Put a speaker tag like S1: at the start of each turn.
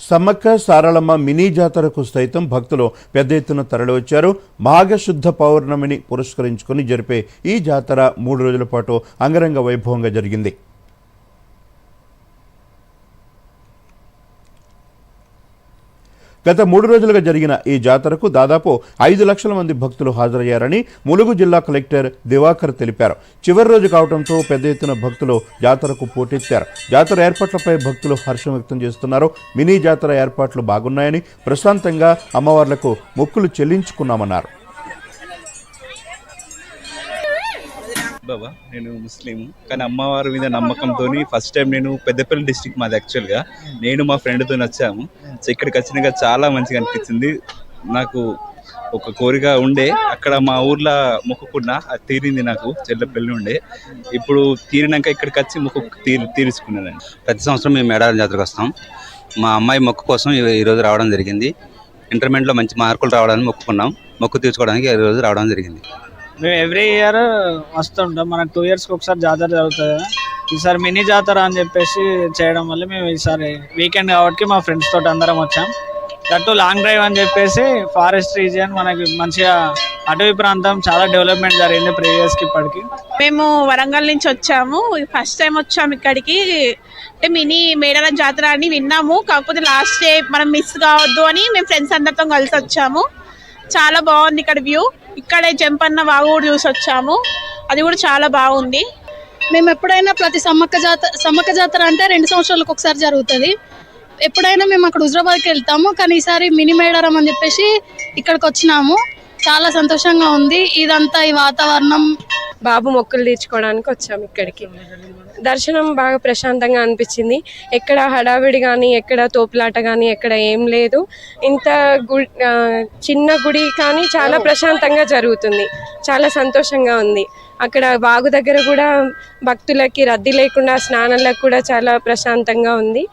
S1: Sammakka Saralamma mini జాతరకు సైతం భక్తులు పెద్ద ఎత్తున తరలివచ్చారు. మాఘశుద్ధ పౌర్ణమిని పురస్కరించుకుని జరిపే ఈ జాతర 3 రోజుల పాటు అంగరంగ వైభవంగా జరిగింది. గత 3 రోజులుగా జరిగిన ఈ జాతరకు దాదాపు 5 లక్షల మంది భక్తులు హాజరయ్యారని ములుగు జిల్లా కలెక్టర్ దివాకర్ తెలిపారు. చివరి రోజు కావడంతో పెద్ద ఎత్తున భక్తులు జాతరకు పోటెత్తారు. జాతర ఏర్పాట్లపై భక్తులు హర్షం వ్యక్తం చేస్తున్నారు. మినీ జాతర ఏర్పాట్లు బాగున్నాయని, ప్రశాంతంగా అమ్మవార్లకు మొక్కులు చెల్లించుకున్నామన్నారు.
S2: బాబా నేను ముస్లిం, కానీ అమ్మవారి మీద నమ్మకంతో ఫస్ట్ టైం నేను పెద్దపల్లి డిస్ట్రిక్ట్ మాది. యాక్చువల్గా నేను మా ఫ్రెండ్తో వచ్చాము. సో ఇక్కడికి వచ్చినాక చాలా మంచిగా అనిపించింది. నాకు ఒక కోరిక ఉండే, అక్కడ మా ఊర్లో మొక్కుకున్నా, అది తీరింది. నాకు చెల్లెపల్లి ఉండే, ఇప్పుడు తీరినాక ఇక్కడికి వచ్చి మొక్కు తీర్చుకున్నానండి.
S3: ప్రతి సంవత్సరం మేము మేడారం జాతరకు వస్తాం. మా అమ్మాయి మొక్కు కోసం ఈరోజు రావడం జరిగింది. ఇంటర్మీడియట్లో మంచి మార్కులు రావడానికి మొక్కుకున్నాం. మొక్కు తీర్చుకోవడానికి ఈరోజు రావడం జరిగింది.
S4: మేము ఎవ్రీ ఇయర్ వస్తుంటాం. మనకు 2 yearsకి ఒకసారి జాతర జరుగుతుంది కదా. ఈసారి మినీ జాతర అని చెప్పేసి చేయడం వల్ల మేము ఈసారి వీకెండ్ కాబట్టి మా ఫ్రెండ్స్ తోటి అందరం వచ్చాం. దట్టు లాంగ్ డ్రైవ్ అని చెప్పేసి ఫారెస్ట్ రీజియన్ మనకి మంచిగా అటవీ ప్రాంతం చాలా డెవలప్మెంట్ జరిగింది ప్రీవియస్కి ఇప్పటికి.
S5: మేము వరంగల్ నుంచి వచ్చాము. ఫస్ట్ టైం వచ్చాము ఇక్కడికి. అంటే మినీ మేడారం జాతర అని విన్నాము, కాకపోతే లాస్ట్ డే మనం మిస్ కావద్దు అని మేము ఫ్రెండ్స్ అందరితో కలిసి వచ్చాము. చాలా బాగుంది ఇక్కడ వ్యూ. ఇక్కడే జంపన్న వాగు కూడా చూసి వచ్చాము, అది కూడా చాలా బాగుంది.
S6: మేము ఎప్పుడైనా ప్రతి సమ్మక్క జాతర అంటే 2 సంవత్సరాలకు ఒకసారి జరుగుతుంది. ఎప్పుడైనా మేము అక్కడ హుజరాబాద్కి వెళ్తాము, కానీ ఈసారి మినీ మేడారం అని చెప్పేసి ఇక్కడికి వచ్చినాము. చాలా సంతోషంగా ఉంది. ఇదంతా ఈ వాతావరణం.
S7: బాబు మొక్కులు తీర్చుకోవడానికి వచ్చాము ఇక్కడికి. దర్శనం బాగా ప్రశాంతంగా అనిపించింది. ఎక్కడ హడావిడి కానీ, ఎక్కడ తోపులాట కానీ ఎక్కడ ఏం లేదు. ఇంత చిన్న గుడి కానీ చాలా ప్రశాంతంగా జరుగుతుంది. చాలా సంతోషంగా ఉంది. అక్కడ వాగు దగ్గర కూడా భక్తులకి రద్దీ లేకుండా స్నానాలకు కూడా చాలా ప్రశాంతంగా ఉంది.